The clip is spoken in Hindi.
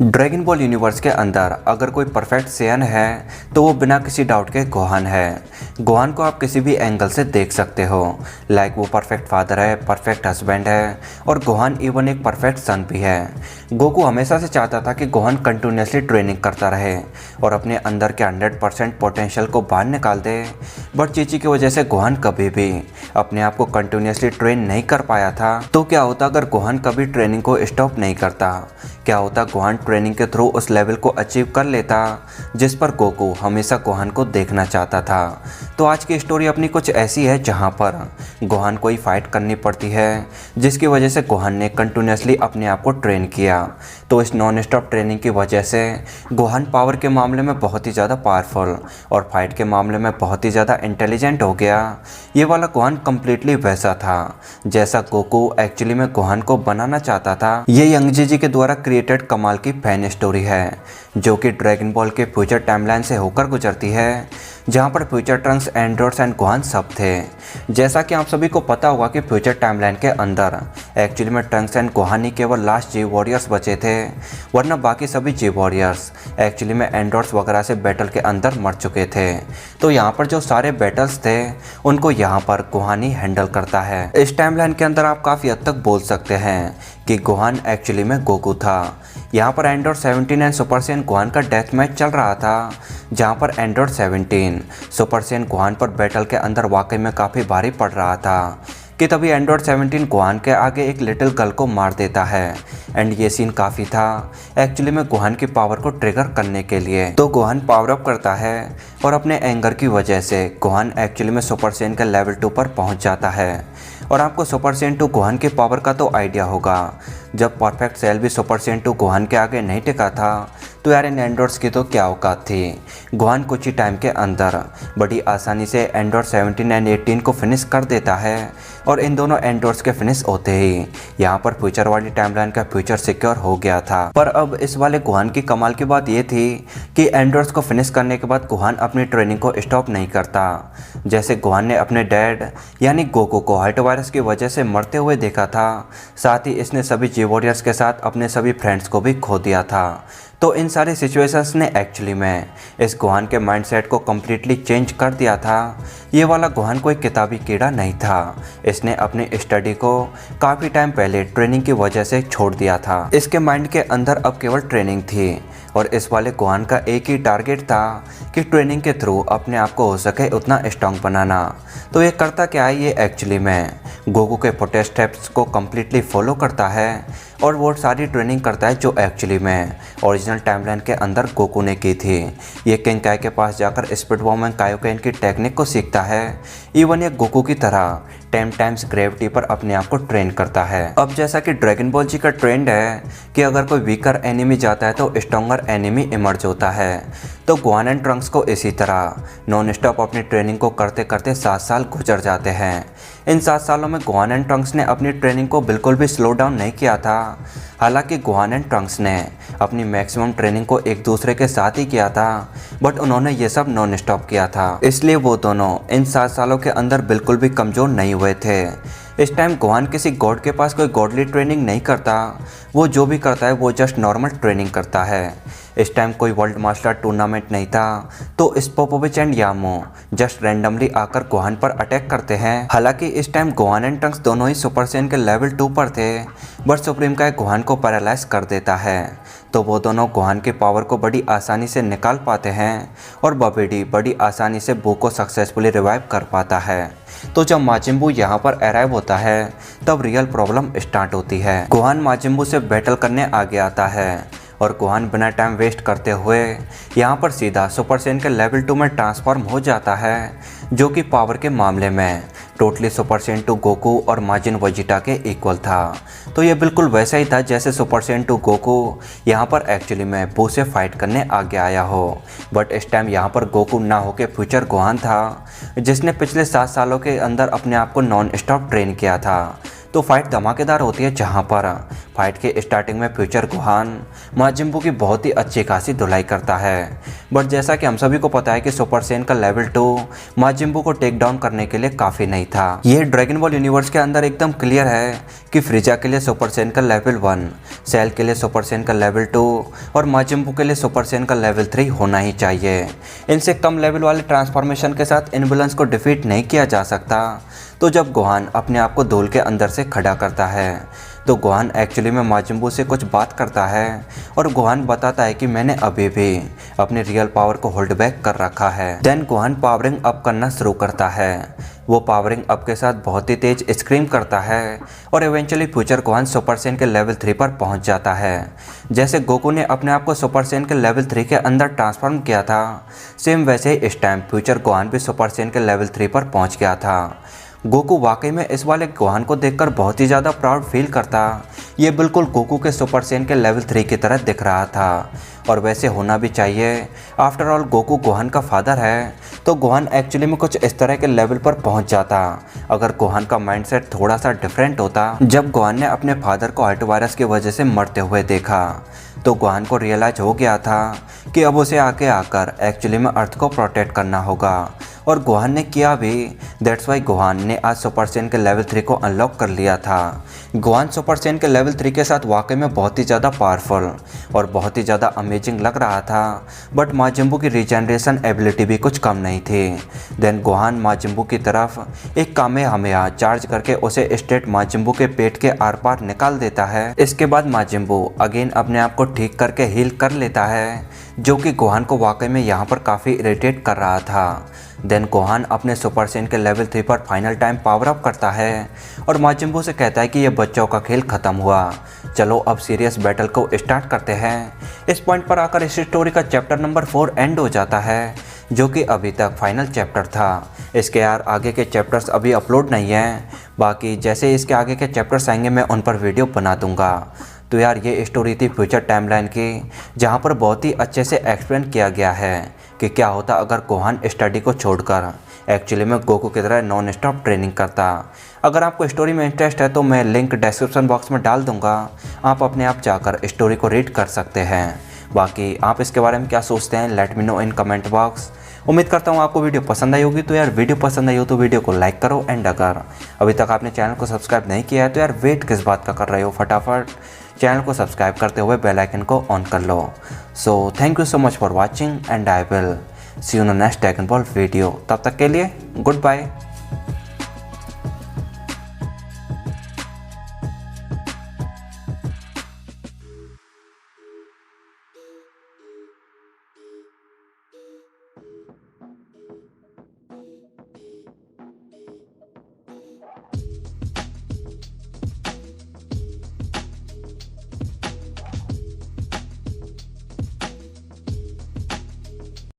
ड्रैगन बॉल यूनिवर्स के अंदर अगर कोई परफेक्ट सेयन है तो वो बिना किसी डाउट के गोहान है। गोहान को आप किसी भी एंगल से देख सकते हो। लाइक वो परफेक्ट फादर है, परफेक्ट हस्बैंड है और गोहान इवन एक परफेक्ट सन भी है। गोकू हमेशा से चाहता था कि गोहान कंटिन्यूसली ट्रेनिंग करता रहे और अपने अंदर के 100% पोटेंशियल को बाहर निकाल दे, बट चीची की वजह से गोहान कभी भी अपने आप को कंटिन्यूसली ट्रेन नहीं कर पाया था। तो क्या होता अगर गोहान कभी ट्रेनिंग को स्टॉप नहीं करता? क्या होता गोहान ट्रेनिंग के थ्रू उस लेवल को अचीव कर लेता जिस पर गोकू हमेशा गोहान को देखना चाहता था। तो आज की स्टोरी अपनी कुछ ऐसी है जहां पर गोहान को ही फाइट करनी पड़ती है, जिसकी वजह से गोहान ने कंटिन्यूसली अपने आप को ट्रेन किया। तो इस नॉन स्टॉप ट्रेनिंग की वजह से गोहान पावर के मामले में बहुत ही ज़्यादा पावरफुल और फाइट के मामले में बहुत ही ज़्यादा इंटेलिजेंट हो गया। ये वाला गोहान कम्प्लीटली वैसा था जैसा गोकू एक्चुअली में गोहान को बनाना चाहता था। ये यंग जीजी के द्वारा क्रिएटेड कमाल की फैन स्टोरी है जो कि ड्रैगन बॉल के फ्यूचर टाइमलाइन से होकर गुजरती है, जहां पर फ्यूचर ट्रंक्स, एंड्रोइड्स एंड गोहान सब थे। जैसा कि आप सभी को पता होगा कि फ्यूचर टाइमलाइन के अंदर एक्चुअली में ट्रंक्स एंड गोहान ही केवल लास्ट जी वॉरियर्स बचे थे, वरना बाकी सभी जी वॉरियर्स एक्चुअली में एंड्रोइड्स वगैरह से बैटल के अंदर मर चुके थे। तो यहाँ पर जो सारे बैटल्स थे उनको यहाँ पर गोहान ही हैंडल करता है। इस टाइमलाइन के अंदर आप काफ़ी हद तक बोल सकते हैं कि गोहान एक्चुअली में गोकू था। यहाँ पर Android 17 and super Saiyan Gohan का डेथ मैच चल रहा था, जहाँ पर एंड्रॉइड 17 सुपर सैयन गोहान पर बैटल के अंदर वाकई में काफ़ी भारी पड़ रहा था कि तभी एंड्रॉइड 17 गोहान के आगे एक लिटिल गर्ल को मार देता है। एंड ये सीन काफ़ी था एक्चुअली में गोहान की पावर को ट्रिगर करने के लिए। तो गोहान पावर अप करता है और अपने एंगर की वजह से गोहान एक्चुअली में सुपर सैयन के लेवल 2 पर पहुंच जाता है। और आपको सुपर सैयन 2 गोहान की पावर का तो आइडिया होगा, जब परफेक्ट सेल भी सुपर सैयन 2 गोहान के आगे नहीं टिका था तो यार इन एंड्रॉइड्स की तो क्या औकात थी। गोहान कुछ ही टाइम के अंदर बड़ी आसानी से एंड्रॉइड 17 एंड 18 को फिनिश कर देता है और इन दोनों एंड्रॉइड्स के फिनिश होते ही यहाँ पर फ्यूचर वाली टाइमलाइन का फ्यूचर सिक्योर हो गया था। पर अब इस वाले गोहान की कमाल की बात ये थी कि एंड्रॉइड्स को फिनिश करने के बाद गोहान अपनी ट्रेनिंग को स्टॉप नहीं करता। जैसे गोहान ने अपने डैड यानी गोकू को हार्ट वायरस की वजह से मरते हुए देखा था, साथ ही इसने सभी जी वॉरियर्स के साथ अपने सभी फ्रेंड्स को भी खो दिया था। तो इन सारी सिचुएशंस ने एक्चुअली में इस गोहान के माइंडसेट को कम्प्लीटली चेंज कर दिया था। ये वाला गोहान कोई किताबी कीड़ा नहीं था, इसने अपनी स्टडी को काफ़ी टाइम पहले ट्रेनिंग की वजह से छोड़ दिया था। इसके माइंड के अंदर अब केवल ट्रेनिंग थी और इस वाले गोहान का एक ही टारगेट था कि ट्रेनिंग के थ्रू अपने आप को हो सके उतना स्ट्रॉन्ग बनाना। तो ये करता क्या है, ये एक्चुअली में गोकू के फुट स्टेप्स को कम्प्लीटली फॉलो करता है और वो सारी ट्रेनिंग करता है जो एक्चुअली में ओरिजिनल टाइमलाइन के अंदर गोकू ने की थी। ये किंग काय के पास जाकर स्पिड वॉर्म एंड कायोकेन की टेक्निक को सीखता है। इवन ये गोकू की तरह 10 टाइम्स ग्रेविटी पर अपने आप को ट्रेन करता है। अब जैसा कि ड्रैगन बॉल जी का ट्रेंड है कि अगर कोई वीकर एनिमी जाता है तो स्ट्रॉन्गर एनिमी इमर्ज होता है, तो गोहान एंड ट्रंक्स को इसी तरह नॉन स्टॉप अपनी ट्रेनिंग को करते करते 7 साल गुजर जाते हैं। इन 7 सालों में गोहान एंड ट्रंक्स ने अपनी ट्रेनिंग को बिल्कुल भी स्लो डाउन नहीं किया था। हालांकि गोहान एंड ट्रंक्स ने अपनी मैक्सिमम ट्रेनिंग को एक दूसरे के साथ ही किया था, बट उन्होंने ये सब नॉन स्टॉप किया था, इसलिए वो दोनों इन 7 सालों के अंदर बिल्कुल भी कमज़ोर नहीं हुए थे। इस टाइम गोहान किसी गॉड के पास कोई गॉडली ट्रेनिंग नहीं करता, वो जो भी करता है वो जस्ट नॉर्मल ट्रेनिंग करता है। इस टाइम कोई वर्ल्ड मास्टर टूर्नामेंट नहीं था, तो स्पोपोविच एंड यामो जस्ट रैंडमली आकर गोहान पर अटैक करते हैं। हालांकि इस टाइम गोहान एंड ट्रंक्स दोनों ही सुपर सैयन के लेवल 2 पर थे, बट सुप्रीम काय गोहान को पैरालाइज कर देता है। तो वो दोनों गोहान की पावर को बड़ी आसानी से निकाल पाते हैं और बबीडी बड़ी आसानी से बू को सक्सेसफुली रिवाइव कर पाता है। तो जब माजिन बू यहाँ पर अराइव होता है तब रियल प्रॉब्लम स्टार्ट होती है। गोहान माजिन बू से बैटल करने आगे आता है और गोहान बिना टाइम वेस्ट करते हुए यहाँ पर सीधा सुपर सैयन के लेवल 2 में ट्रांसफॉर्म हो जाता है, जो कि पावर के मामले में टोटली सुपर सैयन 2 गोकू और माजिन वेजिटा के इक्वल था। तो ये बिल्कुल वैसा ही था जैसे सुपर सैयन 2 गोकू यहाँ पर एक्चुअली में बू से फाइट करने आगे आया हो, बट इस टाइम यहाँ पर गोकू ना होके फ्यूचर गोहान था, जिसने पिछले 7 सालों के अंदर अपने आप को नॉन स्टॉप ट्रेन किया था। तो फाइट धमाकेदार होती है, जहां पर फाइट के स्टार्टिंग में फ्यूचर गोहान माजिन बू की बहुत ही अच्छी खासी धुलाई करता है। बट जैसा कि हम सभी को पता है कि सुपर सैयन का लेवल 2 माजिन बू को टेक डाउन करने के लिए काफ़ी नहीं था। ये ड्रैगन बॉल यूनिवर्स के अंदर एकदम क्लियर है कि फ्रीजा के लिए सुपर सैयन का लेवल 1, सेल के लिए सुपर सैयन का लेवल 2 और माजिन बू के लिए सुपर सैयन का लेवल 3 होना ही चाहिए। इनसे कम लेवल वाले ट्रांसफॉर्मेशन के साथ इनबैलेंस को डिफीट नहीं किया जा सकता। तो जब गोहान अपने आप को धूल के अंदर से खड़ा करता है तो गोहान एक्चुअली में माजिन बू से कुछ बात करता है और गोहान बताता है कि मैंने अभी भी अपने रियल पावर को होल्ड बैक कर रखा है। देन गोहान पावरिंग अप करना शुरू करता है। वो पावरिंग अप के साथ बहुत ही तेज स्क्रीम करता है और eventually future Gohan super Saiyan के लेवल 3 पर पहुंच जाता है। जैसे गोकू ने अपने आप को सुपर सैयन के लेवल 3 के अंदर ट्रांसफॉर्म किया था, सेम वैसे ही इस टाइम फ्यूचर गोहान भी सुपर सैयन के लेवल 3 पर पहुंच गया था। गोकू वाकई में इस वाले गोहान को देखकर बहुत ही ज़्यादा प्राउड फील करता। ये बिल्कुल गोकू के सुपर सैयन के लेवल 3 की तरह दिख रहा था और वैसे होना भी चाहिए। आफ्टर ऑल गोकू गोहान का फादर है, तो गोहान एक्चुअली में कुछ इस तरह के लेवल पर पहुंच जाता अगर गोहान का माइंडसेट थोड़ा सा डिफरेंट होता। जब गोहान ने अपने फादर को हर्ट वायरस की वजह से मरते हुए देखा तो गोहान को रियलाइज हो गया था कि अब उसे आगे आकर एक्चुअली में अर्थ को प्रोटेक्ट करना होगा और गोहान ने किया भी। दैट्स वाई गोहान ने आज सुपर सैयन के लेवल 3 को अनलॉक कर लिया था। गोहान सुपर सैयन के लेवल 3 के साथ वाकई में बहुत ही ज़्यादा पावरफुल और बहुत ही ज़्यादा अमेजिंग लग रहा था। बट माजिन बू की रीजनरेशन एबिलिटी भी कुछ कम नहीं थी। देन गोहान माजिन बू की तरफ एक कामेहामेहा चार्ज करके उसे स्ट्रेट माजिन बू के पेट के आर पार निकाल देता है। इसके बाद माजिन बू अगेन अपने आप को ठीक करके हील कर लेता है, जो कि गोहान को वाकई में यहाँ पर काफ़ी इरिटेट कर रहा था। देन गोहान अपने सुपर सैयन के लेवल 3 पर फाइनल टाइम पावर अप करता है और माजिन बू से कहता है कि ये बच्चों का खेल ख़त्म हुआ, चलो अब सीरियस बैटल को स्टार्ट करते हैं। इस पॉइंट पर आकर इस स्टोरी का चैप्टर नंबर 4 एंड हो जाता है, जो कि अभी तक फाइनल चैप्टर था। इसके यार आगे के चैप्टर्स अभी अपलोड नहीं हैं, बाकी जैसे इसके आगे के चैप्टर्स आएंगे मैं उन पर वीडियो बना दूंगा। तो यार ये स्टोरी थी फ्यूचर टाइमलाइन की, जहाँ पर बहुत ही अच्छे से एक्सप्लेन किया गया है कि क्या होता अगर गोहान स्टडी को छोड़कर एक्चुअली में गोकू की तरह नॉन स्टॉप ट्रेनिंग करता। अगर आपको स्टोरी में इंटरेस्ट है तो मैं लिंक डिस्क्रिप्शन बॉक्स में डाल दूंगा, आप अपने आप जाकर स्टोरी को रीड कर सकते हैं। बाकी आप इसके बारे में क्या सोचते हैं, let me know in comment box. उम्मीद करता हूँ आपको वीडियो पसंद आई होगी। तो यार वीडियो पसंद आई हो तो वीडियो को लाइक करो एंड अगर अभी तक आपने चैनल को सब्सक्राइब नहीं किया है तो यार वेट किस बात का कर रहे हो, फटाफट चैनल को सब्सक्राइब करते हुए बेल आइकन को ऑन कर लो। So thank you so much for watching and I will see you in next Dragon Ball video. तब तक के लिए गुड बाय।